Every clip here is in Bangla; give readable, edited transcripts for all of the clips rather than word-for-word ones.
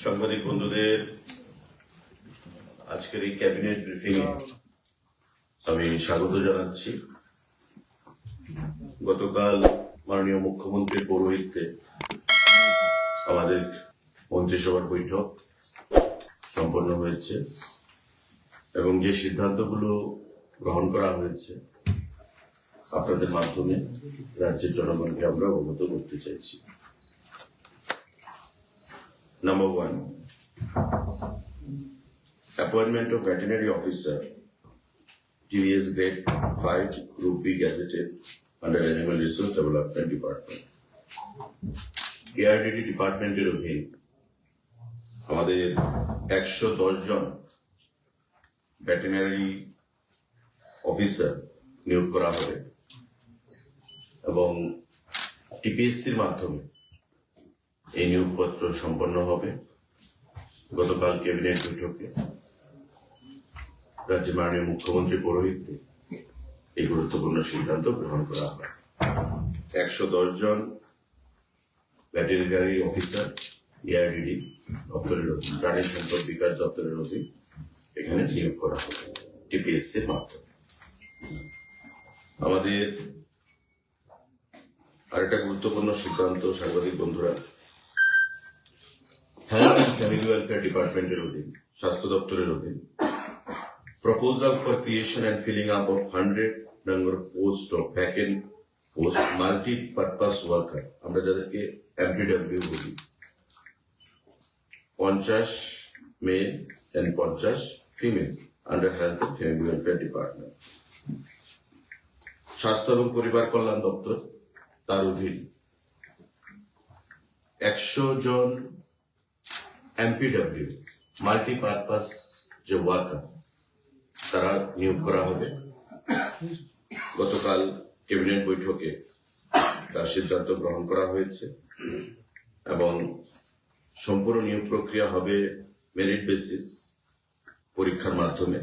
সাংবাদিক বন্ধুদের আজকের এই ক্যাবিনেট ব্রিফিং আমি স্বাগত জানাচ্ছি। গতকাল মাননীয় মুখ্যমন্ত্রীর পৌরোহিত্যে আমাদের মন্ত্রিসভার বৈঠক সম্পন্ন হয়েছে এবং যে সিদ্ধান্তগুলো গ্রহণ করা হয়েছে আপনাদের মাধ্যমে রাজ্যের জনগণকে আমরা অবগত করতে চাইছি। Number 1, appointment of veterinary officer, TVS grade 5, Group B gazetted under Animal Resource Development Department. ARDD ডিপার্টমেন্টের অধীন আমাদের 110 জন ভেটেরিনারি অফিসার নিয়োগ করা হবে এবং টিপিএসসির মাধ্যমে এই নিয়োগপত্র সম্পন্ন হবে। গতকাল ক্যাবিনেট বৈঠকে রাজ্যের মাননীয় মুখ্যমন্ত্রী পৌরোহিত্যে এই গুরুত্বপূর্ণ সিদ্ধান্ত গ্রহণ করা হয়। 110 জন ভেটেরিনারি অফিসার এআরডিডি দপ্তরের অধীন, প্রাণী সম্পদ বিকাশ দপ্তরের অধীন এখানে নিয়োগ করা হবে টিপিএসসির মাধ্যমে। আমাদের আরেকটা গুরুত্বপূর্ণ সিদ্ধান্ত সাংবাদিক বন্ধুরা, হেলথ এন্ড ফ্যামিলি ওয়েলফেয়ার ডিপার্টমেন্টের অধীন, স্বাস্থ্য দপ্তরের অধীন, proposal for creation and filling up of 100 number post of vacant post multipurpose worker, আমরা যাদেরকে এমপিডব্লিউ বলি, 50 male and 50 female under health and family welfare department. স্বাস্থ্য এবং পরিবার কল্যাণ দপ্তর তার অধীন 100 জন এমপিডব্লিউ মাল্টিপারপাস যে ওয়ার্কার তারা নিয়োগ করা হবে। গতকাল ক্যাবিনেট বৈঠকে তার সিদ্ধান্ত গ্রহণ করা হয়েছে এবং সম্পূর্ণ নিয়োগ প্রক্রিয়া হবে মেরিট বেসিস পরীক্ষার মাধ্যমে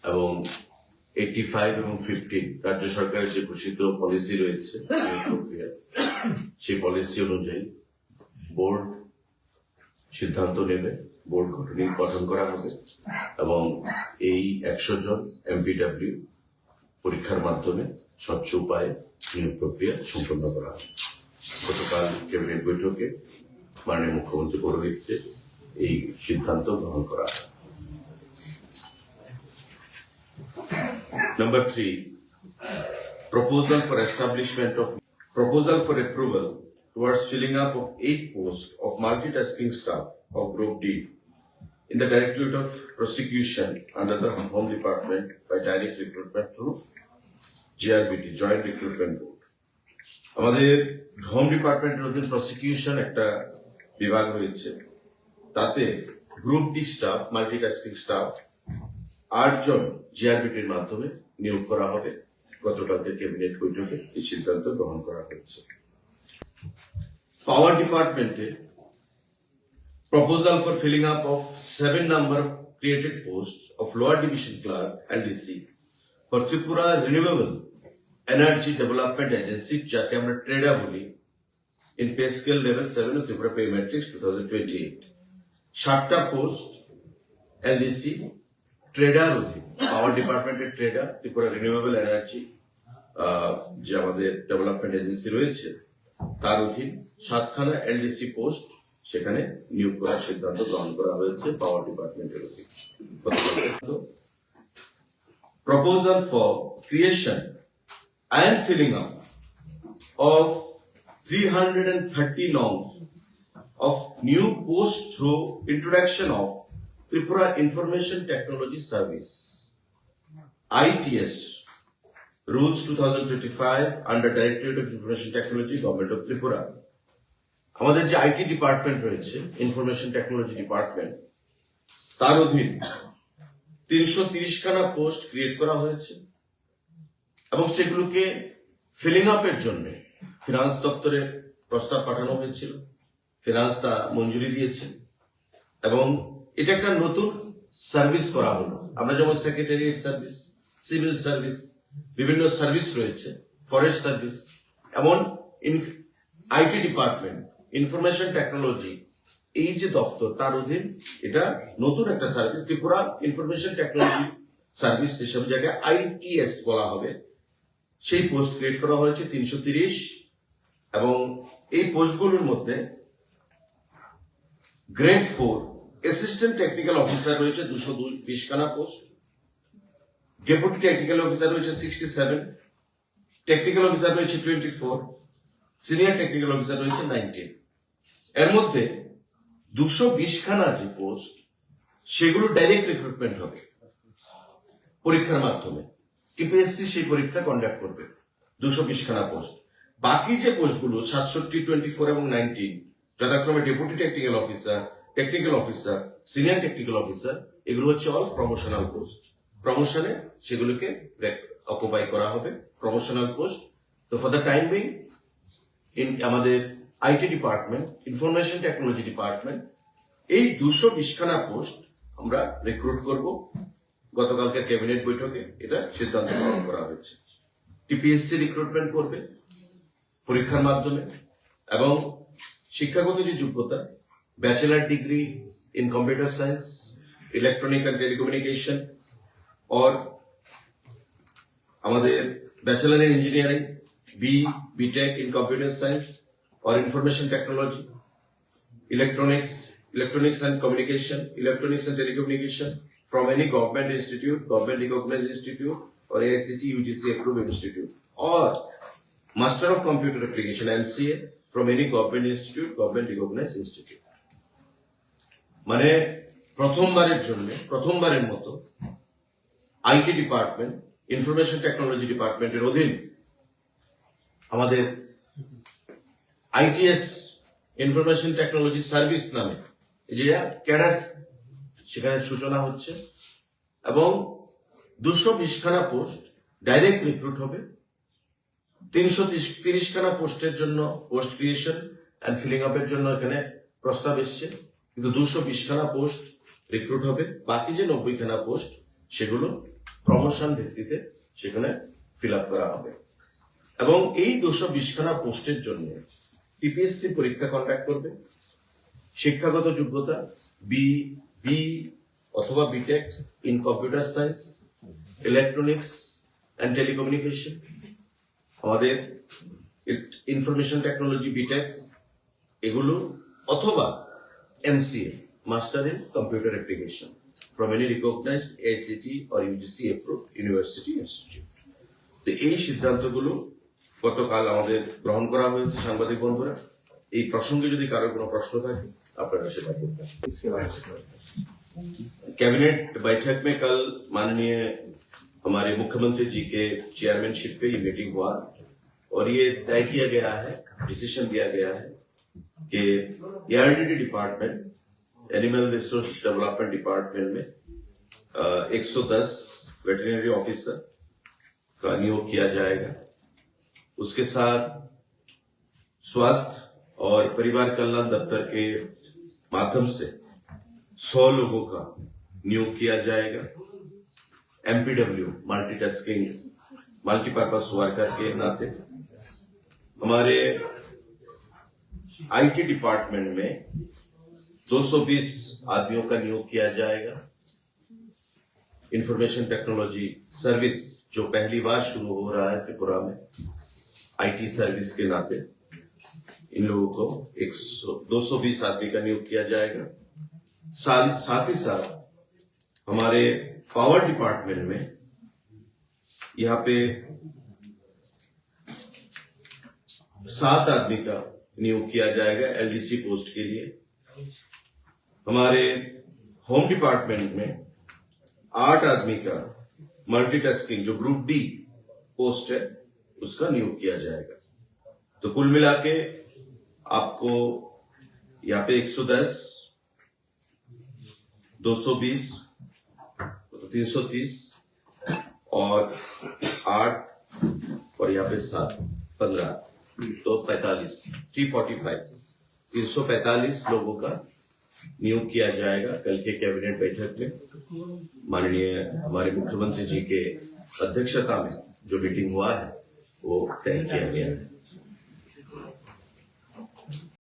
এবং 85 এবং 15 রাজ্য সরকারের যে ঘোষিত পলিসি রয়েছে নিয়োগ প্রক্রিয়া, সেই পলিসি অনুযায়ী বোর্ড সিদ্ধান্ত নেবে, বোর্ড গঠন করা হবে এবং এই 100 জন এমপিডব্লিউ পরীক্ষার মাধ্যমে স্বচ্ছ উপায়ে নিয়োগ প্রক্রিয়া সম্পন্ন করা হবে। গতকাল ক্যাবিনেট বৈঠকে মাননীয় মুখ্যমন্ত্রী পৌরোহিত্যে এই সিদ্ধান্ত গ্রহণ করা হয়। Number 3, proposal for approval towards filling up of 8 posts of multitasking staff of Group D in the Directorate of Prosecution under the Home Department by direct recruitment through GRBT, Joint Recruitment Board. আমাদের হোম ডিপার্টমেন্টের অধীন প্রসিকিউশন একটা বিভাগ রয়েছে, তাতে group D staff multitasking staff 8 জন জিআরবিটির মাধ্যমে নিয়োগ করা হবে। গতকালকে ক্যাবিনেট বৈঠকে এই সিদ্ধান্ত গ্রহণ করা হয়েছে। পাওয়ার ডিপার্টমেন্টে proposal for filling up of 7 number of created posts of lower division clerk LDC for Tripura Renewable Energy Development Agency, যাকে আমরা ট্রেডা বলি, in pay scale level 7 of Tripura Pay Matrix 2028। 7টা পোস্ট LDC ট্রেডার অধীন, পাওয়ার ডিপার্টমেন্টের ট্রেডার, ত্রিপুরা রিনিউয়েবল এনার্জি যে আমাদের ডেভেলপমেন্ট এজেন্সি রয়েছে তার অধীন 7খানা এলডিসি পোস্ট সেখানে নিয়োগ করার সিদ্ধান্ত গ্রহণ করা হয়েছে পাওয়ার ডিপার্টমেন্টের অধীন। Proposal for creation and filling up of 330 norms of new posts through introduction of Tripura Information Technology Service ITS Rules 2025 under Directorate of Information Technology, Government of Tripura। আমাদের যে আইটি ডিপার্টমেন্ট রয়েছে, ইনফরমেশন টেকনোলজি ডিপার্টমেন্ট, তার অধীন 330খানা পোস্ট ক্রিয়েট করা হয়েছে এবং সেগুলোকে ফিলিং আপের জন্য ফিনান্স দপ্তরে প্রস্তাব পাঠানো হয়েছিল, ফিনান্স তা মঞ্জুরি দিয়েছে এবং এটা একটা নতুন সার্ভিস করা হলো। আমরা যেমন সেক্রেটারিয়েট সার্ভিস, সিভিল সার্ভিস, বিভিন্ন সার্ভিস রয়েছে, ফরেস্ট সার্ভিস, এমন আইটি ডিপার্টমেন্ট ইনফরমেশন টেকনোলজি এই যে দপ্তর তার অধীন এটা নতুন একটা service, Tripura information technology service, সেসব জায়গায় ITS বলা হবে। সেই পোস্ট ক্রিয়েট করা হয়েছে 330, এবং এই পোস্টগুলোর মধ্যে গ্রেড 4 অ্যাসিস্ট্যান্ট টেকনিক্যাল অফিসার রয়েছে 220 খানা পোস্ট, ডেপুটি টেকনিক্যাল অফিসার রয়েছে 67, টেকনিক্যাল অফিসার রয়েছে 24, সিনিয়র টেকনিক্যাল অফিসার রয়েছে 19। এর মধ্যে 220 খানা যে পোস্ট, সেগুলো ডাইরেক্ট রিক্রুটমেন্ট হবে পরীক্ষার মাধ্যমে। টিপিএসসি সেই পরীক্ষা কন্ডাক্ট করবে 220 খানা পোস্ট। বাকি যে পোস্টগুলো 67, 24 এবং 19, যথাক্রমে deputy technical officer, senior technical officer, এগুলো হচ্ছে অল প্রমোশনাল পোস্ট। প্রমোশনে সেগুলোকে অকুপাই করা হবে, প্রমোশনাল পোস্ট। তো ফর দ্য টাইম বিং আমাদের IT department, information technology department, এই 220 খানা পোস্ট আমরা রিক্রুট করব। গতকালকের ক্যাবিনেট বৈঠকে এটা সিদ্ধান্ত গ্রহণ করা হয়েছে। টিপিএসসি রিক্রুটমেন্ট করবে পরীক্ষার মাধ্যমে, এবং শিক্ষাগত যে যোগ্যতা, bachelor degree in computer science, electronic and telecommunication, और আমাদের bachelor in engineering, BTech in computer science or information technology, electronics and communication, electronics and telecommunication from any government institute, government recognized institute, or AICTE UGC approved institute, or Master of Computer Application MCA from any government institute, government recognized institute। মানে প্রথমবারের মতো আইটি ডিপার্টমেন্ট, ইনফরমেশন টেকনোলজি ডিপার্টমেন্টের অধীন আমাদের ITS ইনফরমেশন টেকনোলজি সার্ভিস নামে যে ক্যাডার, সেখানে সূচনা হচ্ছে, এবং 220 খানা পোস্ট ডাইরেক্ট রিক্রুট হবে। 330 খানা পোস্টের জন্য পোস্ট ক্রিয়েশন এন্ড ফিলিং আপের জন্য এখানে প্রস্তাব এসছে, কিন্তু 220 খানা পোস্ট রিক্রুট হবে। বাকি যে 90 খানা পোস্ট, সেগুলো প্রমোশন ভিত্তিতে সেখানে ফিল আপ করা হবে। এবং এই 220 খানা পোস্টের জন্য টিপিএসসি পরীক্ষা কন্ডাক্ট করবে। শিক্ষাগত যোগ্যতা বি অথবা BTech in computer science, electronics and telecommunication, আমাদের ইনফরমেশন টেকনোলজি BTech এগুলো, অথবা MCA master in computer application from any recognized AICTE or UGC approved university institute। তো এই সিদ্ধান্তগুলো গতকাল আমাদের গ্রহণ করা হয়েছে। সাংবাদিক বন্ধুরা, এই প্রসঙ্গে যদি কারো কোনো প্রশ্ন থাকে আপনারা সেটা করবেন। कैबिनेट बैठक में कल माननीय हमारे मुख्यमंत्री जी के चेयरमैनशिप पे ये मीटिंग हुआ, और ये तय किया गया है, डिसीजन दिया गया है कि ARDD department, animal resource development department में 110 वेटरनरी ऑफिसर का नियोग किया जाएगा। उसके साथ स्वास्थ्य और परिवार कल्याण दफ्तर के माध्यम से 100 लोगों का नियोग किया जाएगा। MPW मल्टीटास्किंग मल्टीपर्पज वर्कर के नाते हमारे IT डिपार्टमेंट में 220 आदमियों का नियोग किया जाएगा। इंफॉर्मेशन टेक्नोलॉजी सर्विस जो पहली बार शुरू हो रहा है त्रिपुरा में IT सर्विस के नाते, इन लोगों को 220 आदमी का नियोग किया जाएगा। साथ ही साथ हमारे पावर डिपार्टमेंट में यहाँ पे 7 आदमी का नियोग किया जाएगा LDC पोस्ट के लिए। हमारे होम डिपार्टमेंट में 8 आदमी का मल्टीटास्किंग जो ग्रुप D पोस्ट है उसका नियोग किया जाएगा। तो कुल मिला के आपको यहाँ पे 110, 220, 330 और 8 और यहाँ पे 7, 15, तो 345 लोगों का नियोग किया जाएगा। कल के कैबिनेट बैठक में माननीय हमारे मुख्यमंत्री जी के अध्यक्षता में जो मीटिंग हुआ है वो तय किया गया है।